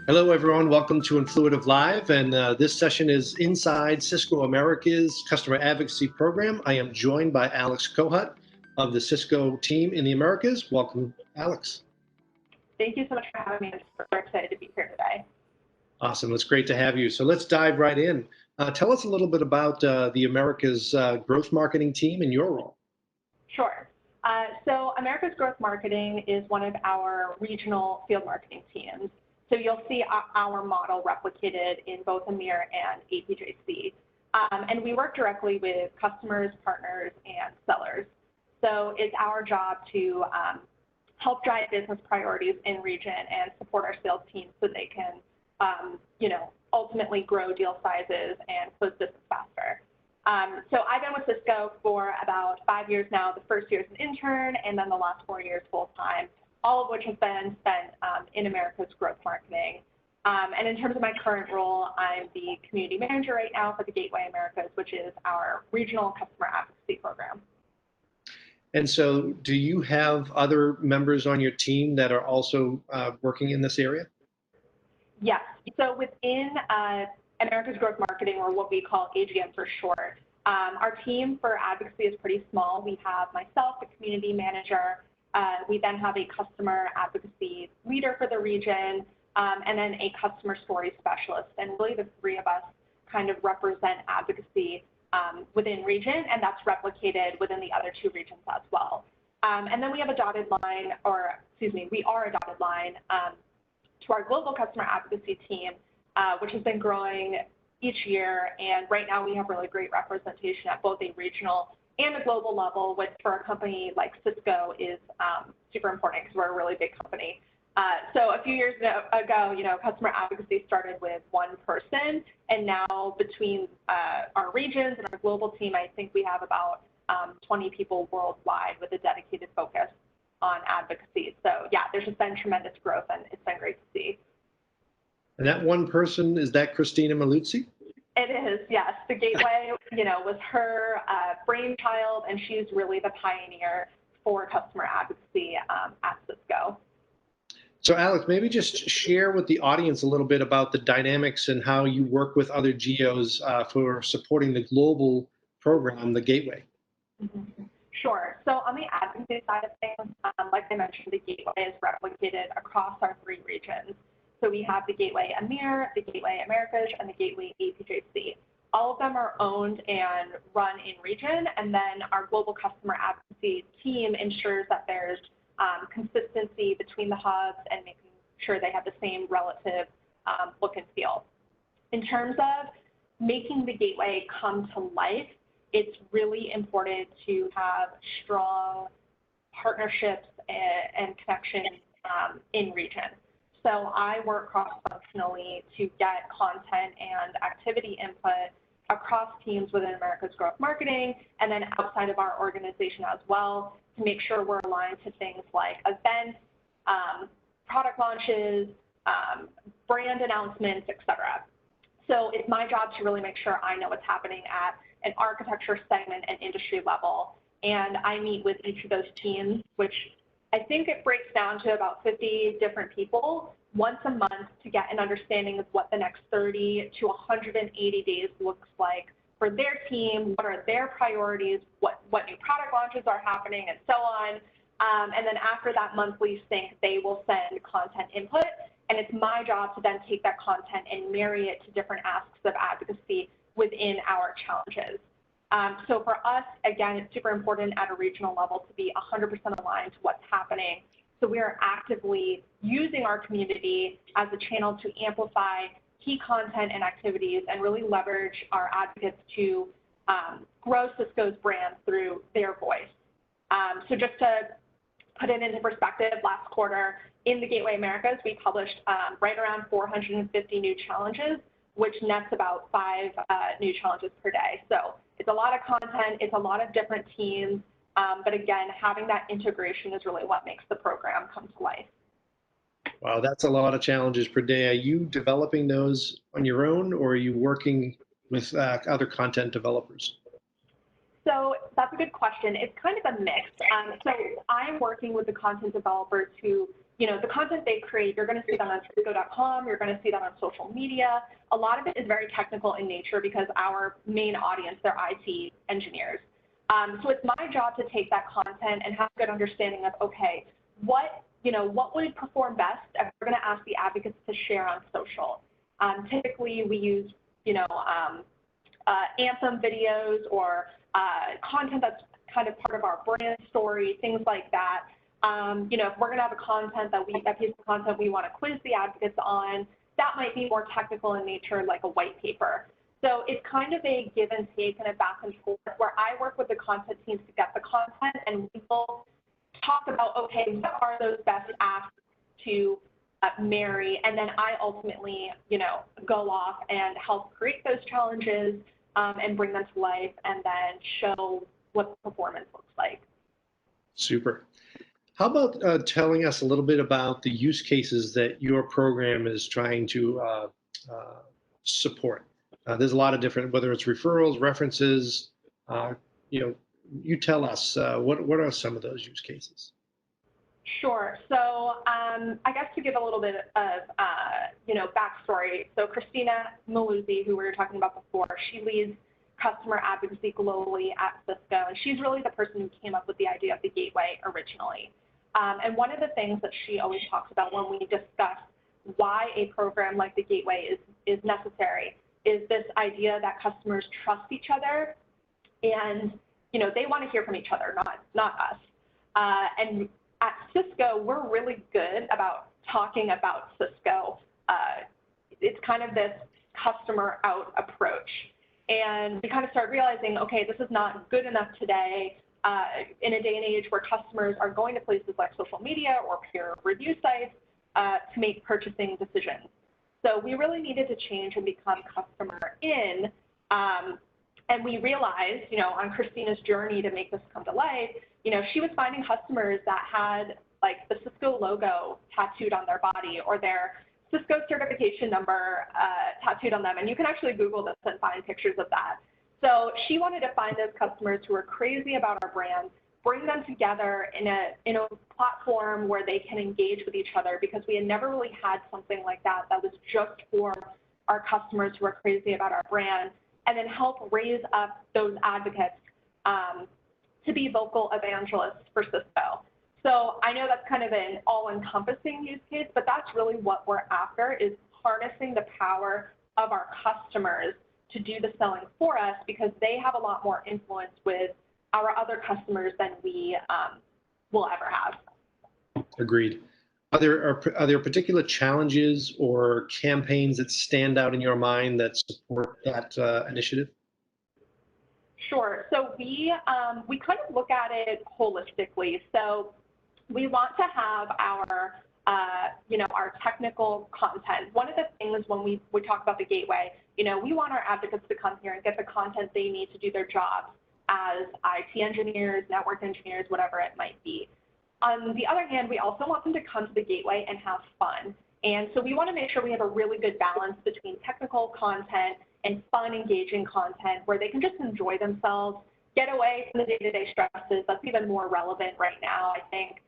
Hello, everyone. Welcome to Influitive Live. And this session is inside Cisco Americas Customer Advocacy Program. I am joined by Alex Kohut of the Cisco team in the Americas. Welcome, Alex. Thank you so much for having me. I'm super excited to be here today. Awesome. It's great to have you. So let's dive right in. Tell us a little bit about the Americas growth marketing team and your role. Sure. So Americas Growth Marketing is one of our regional field marketing teams. So you'll see our model replicated in both EMEA and APJC. And we work directly with customers, partners, and sellers. So it's our job to help drive business priorities in region and support our sales teams so they can, ultimately grow deal sizes and close business faster. So I've been with Cisco for about 5 years now, the first year as an intern, and then the last 4 years full-time, all of which has been spent in America's growth marketing. And in terms of my current role, I'm the community manager right now for the Gateway Americas, which is our regional customer advocacy program. And so do you have other members on your team that are also working in this area? Yes. So within America's Growth Marketing, or what we call AGM for short, our team for advocacy is pretty small. We have myself, the community manager. We then have a customer advocacy leader for the region, and then a customer story specialist. And really the three of us kind of represent advocacy within region, and that's replicated within the other two regions as well. And then we have a dotted line, we are a dotted line to our global customer advocacy team, which has been growing each year. And right now we have really great representation at both a regional and a global level, which for a company like Cisco is super important because we're a really big company. So a few years ago, customer advocacy started with one person, and now between our regions and our global team, I think we have about 20 people worldwide with a dedicated focus on advocacy. So yeah, there's just been tremendous growth, and it's been great to see. And that one person, is that Christina Maluzzi? It is, yes. The Gateway, was her brainchild, and she's really the pioneer for customer advocacy at Cisco. So Alex, maybe just share with the audience a little bit about the dynamics and how you work with other geos for supporting the global program, the Gateway. Mm-hmm. Sure. So on the advocacy side of things, like I mentioned, the Gateway is replicated across our three regions. So we have the Gateway EMEA, the Gateway Americas, and the Gateway APJC. All of them are owned and run in region, and then our global customer advocacy team ensures that there's consistency between the hubs and making sure they have the same relative look and feel. In terms of making the Gateway come to life, it's really important to have strong partnerships and connections in region. So I work cross-functionally to get content and activity input across teams within America's Growth Marketing and then outside of our organization as well to make sure we're aligned to things like events, product launches, brand announcements, et cetera. So it's my job to really make sure I know what's happening at an architecture segment and industry level. And I meet with each of those teams, which I think it breaks down to about 50 different people once a month to get an understanding of what the next 30 to 180 days looks like for their team, what are their priorities, what new product launches are happening, and so on. And then after that monthly sync, they will send content input. And it's my job to then take that content and marry it to different asks of advocacy within our challenges. So for us, again, it's super important at a regional level to be 100% aligned to what's happening. So we are actively using our community as a channel to amplify key content and activities and really leverage our advocates to grow Cisco's brand through their voice. So just to put it into perspective, last quarter in the Gateway Americas, we published right around 450 new challenges, which nets about 5 new challenges per day. So it's a lot of content, it's a lot of different teams, but again, having that integration is really what makes the program come to life. Wow, that's a lot of challenges per day. Are you developing those on your own, or are you working with other content developers? So that's a good question. It's kind of a mix. So I'm working with the content developers who, the content they create, you're going to see them on Cisco.com, you're going to see them on social media. A lot of it is very technical in nature because our main audience, they're IT engineers. So it's my job to take that content and have a good understanding of, okay, what would perform best if we're going to ask the advocates to share on social. Typically, we use, anthem videos or content that's kind of part of our brand story, things like that. If we're going to have a piece of content we want to quiz the advocates on, that might be more technical in nature, like a white paper. So it's kind of a give and take and a back and forth where I work with the content teams to get the content, and we will talk about, okay, what are those best asks to marry, and then I ultimately, go off and help create those challenges and bring them to life, and then show what the performance looks like. Super. How about telling us a little bit about the use cases that your program is trying to support? There's a lot of different, whether it's referrals, references, you tell us, what are some of those use cases? Sure. So I guess to give a little bit of, backstory. So Christina Maluzzi, who we were talking about before, she leads customer advocacy globally at Cisco, and she's really the person who came up with the idea of the gateway originally. And one of the things that she always talks about when we discuss why a program like the gateway is necessary is this idea that customers trust each other, and they want to hear from each other, not us. And at Cisco, we're really good about talking about Cisco. It's kind of this customer out approach. And we kind of start realizing, okay, this is not good enough today in a day and age where customers are going to places like social media or peer review sites to make purchasing decisions. So we really needed to change and become customer in. And we realized, on Christina's journey to make this come to life, she was finding customers that had like the Cisco logo tattooed on their body or their Cisco certification number tattooed on them. And you can actually Google this and find pictures of that. So she wanted to find those customers who are crazy about our brand, bring them together in a platform where they can engage with each other, because we had never really had something like that was just for our customers who are crazy about our brand, and then help raise up those advocates to be vocal evangelists for Cisco. So I know that's kind of an all-encompassing use case, but that's really what we're after, is harnessing the power of our customers to do the selling for us, because they have a lot more influence with our other customers than we will ever have. Agreed. Are there particular challenges or campaigns that stand out in your mind that support that initiative? Sure. So we kind of look at it holistically. So we want to have our our technical content. One of the things when we talk about the gateway, we want our advocates to come here and get the content they need to do their jobs as IT engineers, network engineers, whatever it might be. On the other hand, we also want them to come to the gateway and have fun. And so we want to make sure we have a really good balance between technical content and fun, engaging content where they can just enjoy themselves, get away from the day-to-day stresses. That's even more relevant right now, I think.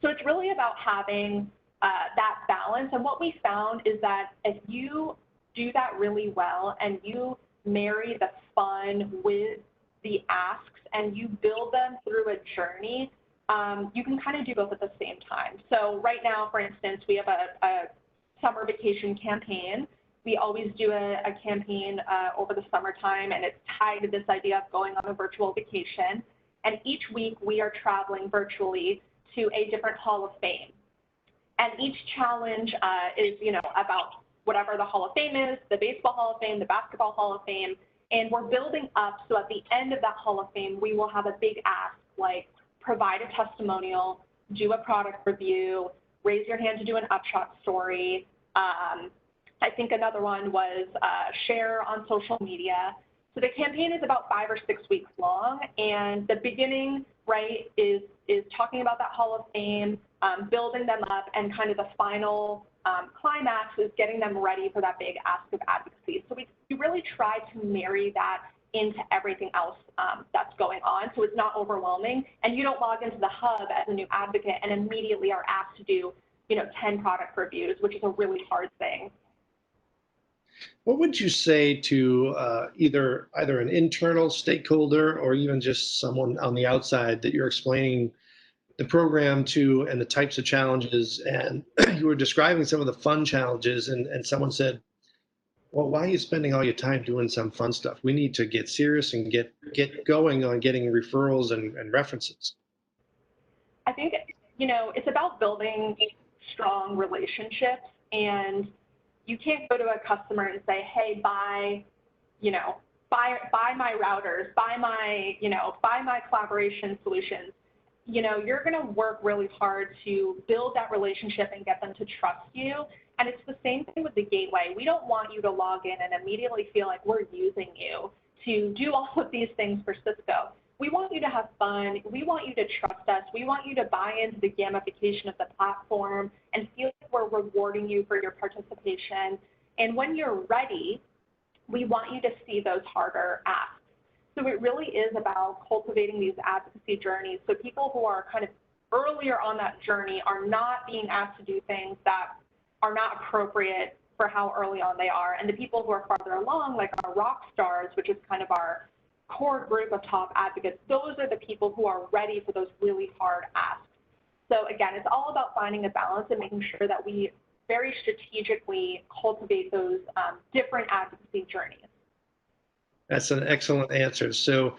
So it's really about having that balance. And what we found is that if you do that really well and you marry the fun with the asks and you build them through a journey, you can kind of do both at the same time. So right now, for instance, we have a summer vacation campaign. We always do a campaign over the summertime, and it's tied to this idea of going on a virtual vacation. And each week we are traveling virtually to a different Hall of Fame. And each challenge is, about whatever the Hall of Fame is, the Baseball Hall of Fame, the Basketball Hall of Fame, and we're building up so at the end of that Hall of Fame, we will have a big ask like provide a testimonial, do a product review, raise your hand to do an upshot story. I think another one was share on social media. So the campaign is about 5 or 6 weeks long, and the beginning, right, is talking about that Hall of Fame, building them up, and kind of the final climax is getting them ready for that big ask of advocacy. So we really try to marry that into everything else that's going on. So it's not overwhelming, and you don't log into the hub as a new advocate and immediately are asked to do, 10 product reviews, which is a really hard thing. What would you say to either an internal stakeholder or even just someone on the outside that you're explaining the program to and the types of challenges, and you were describing some of the fun challenges, and someone said, well, why are you spending all your time doing some fun stuff? We need to get serious and get going on getting referrals and references. I think, it's about building strong relationships, and you can't go to a customer and say, hey, buy my routers, buy my collaboration solutions. You're going to work really hard to build that relationship and get them to trust you. And it's the same thing with the gateway. We don't want you to log in and immediately feel like we're using you to do all of these things for Cisco. We want you to have fun. We want you to trust us. We want you to buy into the gamification of the platform and feel like we're rewarding you for your participation. And when you're ready, we want you to see those harder asks. So it really is about cultivating these advocacy journeys. So people who are kind of earlier on that journey are not being asked to do things that are not appropriate for how early on they are. And the people who are farther along, like our rock stars, which is kind of our core group of top advocates, those are the people who are ready for those really hard asks. So again, it's all about finding a balance and making sure that we very strategically cultivate those different advocacy journeys. That's an excellent answer. So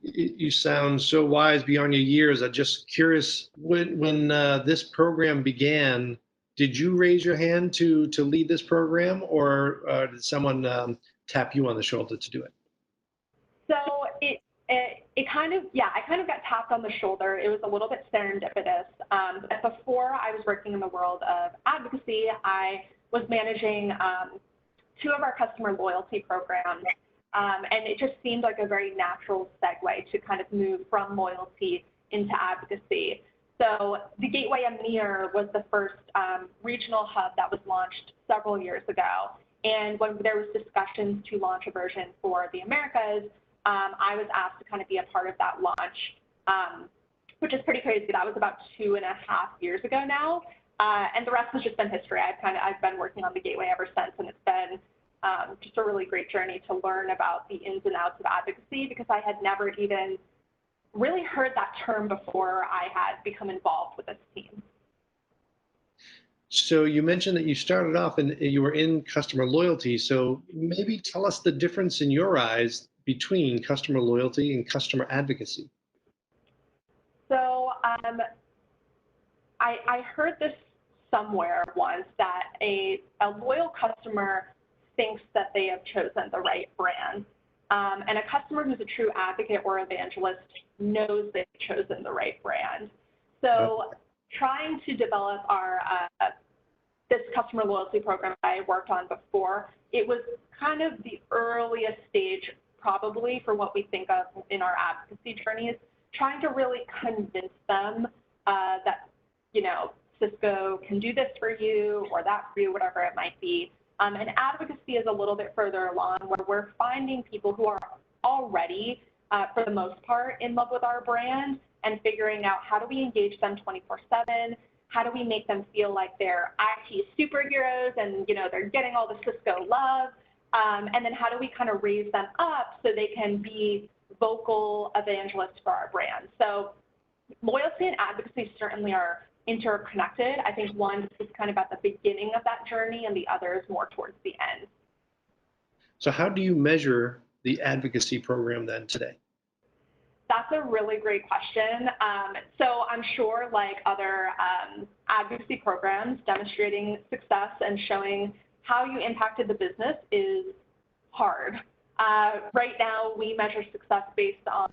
you sound so wise beyond your years. I'm just curious, when this program began, did you raise your hand to lead this program, or did someone tap you on the shoulder to do it? So it kind of, I kind of got tapped on the shoulder. It was a little bit serendipitous. But before I was working in the world of advocacy, I was managing 2 of our customer loyalty programs. And it just seemed like a very natural segue to kind of move from loyalty into advocacy. So the Gateway EMEA was the first regional hub that was launched several years ago. And when there was discussions to launch a version for the Americas, I was asked to kind of be a part of that launch, which is pretty crazy. That was about 2.5 years ago now. And the rest has just been history. I've been working on the Gateway ever since, and it's been just a really great journey to learn about the ins and outs of advocacy, because I had never even really heard that term before I had become involved with this team. So you mentioned that you started off and you were in customer loyalty. So maybe tell us the difference in your eyes between customer loyalty and customer advocacy. So I heard this somewhere once, that a loyal customer thinks that they have chosen the right brand. And a customer who's a true advocate or evangelist knows they've chosen the right brand. So trying to develop our this customer loyalty program I worked on before, it was kind of the earliest stage probably for what we think of in our advocacy journeys, trying to really convince them that, Cisco can do this for you or that for you, whatever it might be. And advocacy is a little bit further along, where we're finding people who are already, for the most part, in love with our brand and figuring out how do we engage them 24/7, how do we make them feel like they're IT superheroes and, they're getting all the Cisco love, and then how do we kind of raise them up so they can be vocal evangelists for our brand. So loyalty and advocacy certainly are interconnected. I think one is kind of at the beginning of that journey and the other is more towards the end. So how do you measure the advocacy program then today? That's a really great question. So I'm sure, like other advocacy programs, demonstrating success and showing how you impacted the business is hard. Right now, we measure success based on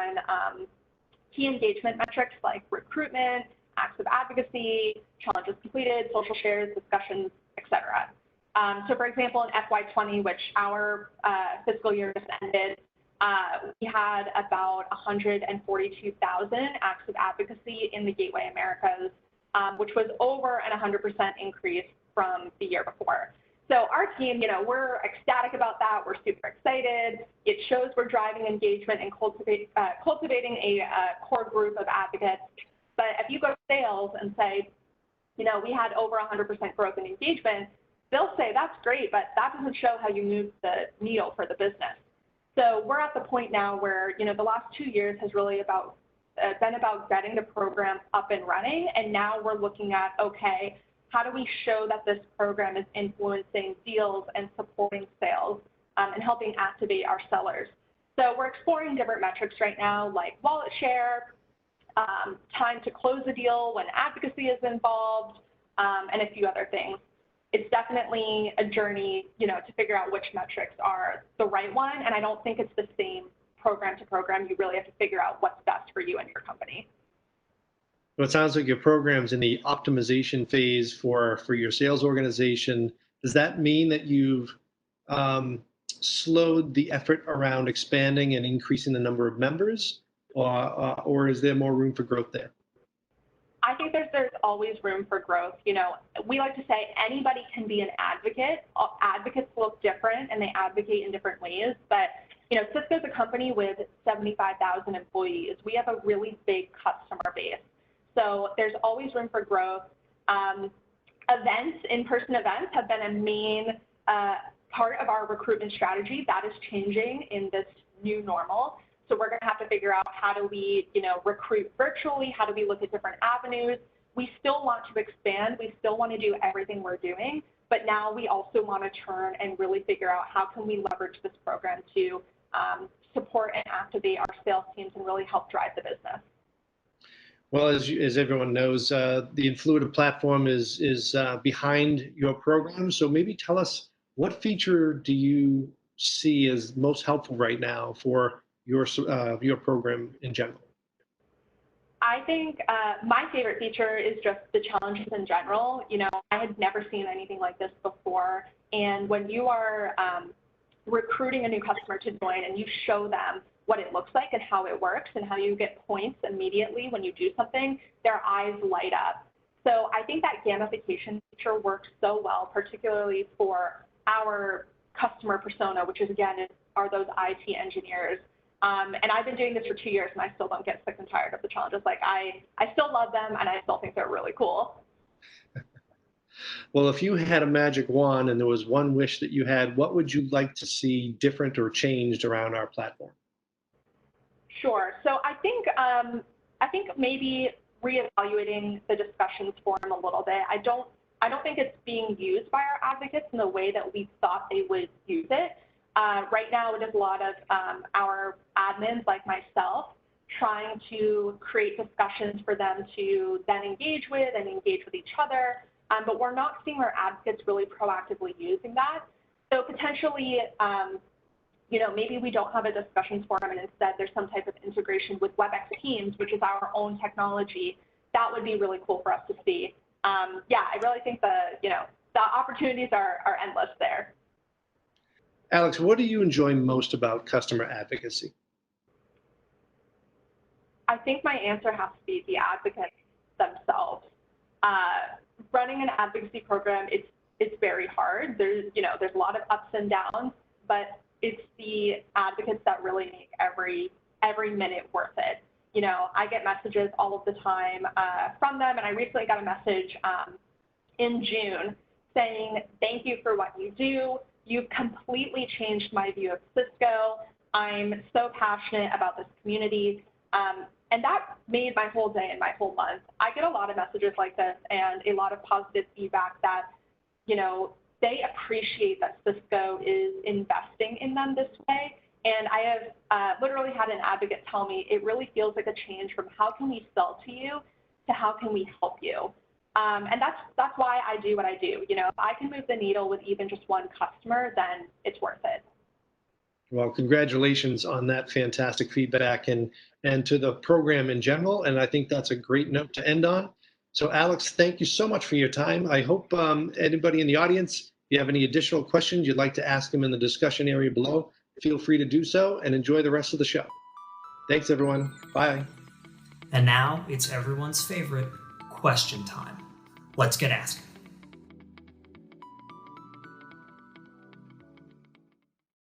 key engagement metrics like recruitment, acts of advocacy, challenges completed, social shares, discussions, etc. So for example, in FY20, which our fiscal year just ended, we had about 142,000 acts of advocacy in the Gateway Americas, which was over an 100% increase from the year before. So our team, we're ecstatic about that. We're super excited. It shows we're driving engagement and cultivating a core group of advocates. But if you go to sales and say, we had over 100% growth in engagement, they'll say, that's great, but that doesn't show how you move the needle for the business. So we're at the point now where, the last 2 years has really been about getting the program up and running. And now we're looking at, okay, how do we show that this program is influencing deals and supporting sales and helping activate our sellers? So we're exploring different metrics right now, like wallet share, time to close a deal when advocacy is involved, and a few other things. It's definitely a journey, to figure out which metrics are the right one. And I don't think it's the same program to program. You really have to figure out what's best for you and your company. Well, it sounds like your program's in the optimization phase for your sales organization. Does that mean that you've slowed the effort around expanding and increasing the number of members, or is there more room for growth there? I think there's always room for growth. We like to say anybody can be an advocate. Advocates look different and they advocate in different ways. But, Cisco's a company with 75,000 employees. We have a really big customer base. So there's always room for growth. In-person events have been a main part of our recruitment strategy. That is changing in this new normal. So we're going to have to figure out how do we, recruit virtually? How do we look at different avenues? We still want to expand. We still want to do everything we're doing. But now we also want to turn and really figure out how can we leverage this program to support and activate our sales teams and really help drive the business. Well, as everyone knows, the Influitive platform is behind your program. So maybe tell us, what feature do you see as most helpful right now for your program in general? I think my favorite feature is just the challenges in general. I had never seen anything like this before. And when you are recruiting a new customer to join and you show them what it looks like and how it works and how you get points immediately when you do something, their eyes light up. So I think that gamification feature works so well, particularly for our customer persona, which is, again, are those IT engineers. And I've been doing this for 2 years and I still don't get sick and tired of the challenges. Like I still love them and I still think they're really cool. Well, if you had a magic wand and there was one wish that you had, what would you like to see different or changed around our platform? Sure. So I think maybe reevaluating the discussions forum a little bit. I don't think it's being used by our advocates in the way that we thought they would use it. Right now, it is a lot of our admins, like myself, trying to create discussions for them to then engage with and engage with each other. But we're not seeing our advocates really proactively using that. So potentially, maybe we don't have a discussions forum and instead there's some type of integration with WebEx Teams, which is our own technology. That would be really cool for us to see. I really think the opportunities are endless there. Alex, what do you enjoy most about customer advocacy? I think my answer has to be the advocates themselves. Running an advocacy program, it's very hard. There's a lot of ups and downs, but it's the advocates that really make every minute worth it. I get messages all of the time from them, and I recently got a message in June saying, thank you for what you do. You've completely changed my view of Cisco. I'm so passionate about this community. And that made my whole day and my whole month. I get a lot of messages like this and a lot of positive feedback that, they appreciate that Cisco is investing in them this way. And I have literally had an advocate tell me it really feels like a change from how can we sell to you to how can we help you. And that's why I do what I do. If I can move the needle with even just one customer, then it's worth it. Well, congratulations on that fantastic feedback and to the program in general. And I think that's a great note to end on. So Alex, thank you so much for your time. I hope anybody in the audience, if you have any additional questions you'd like to ask them in the discussion area below, feel free to do so and enjoy the rest of the show. Thanks, everyone. Bye. And now it's everyone's favorite question time. Let's get asking.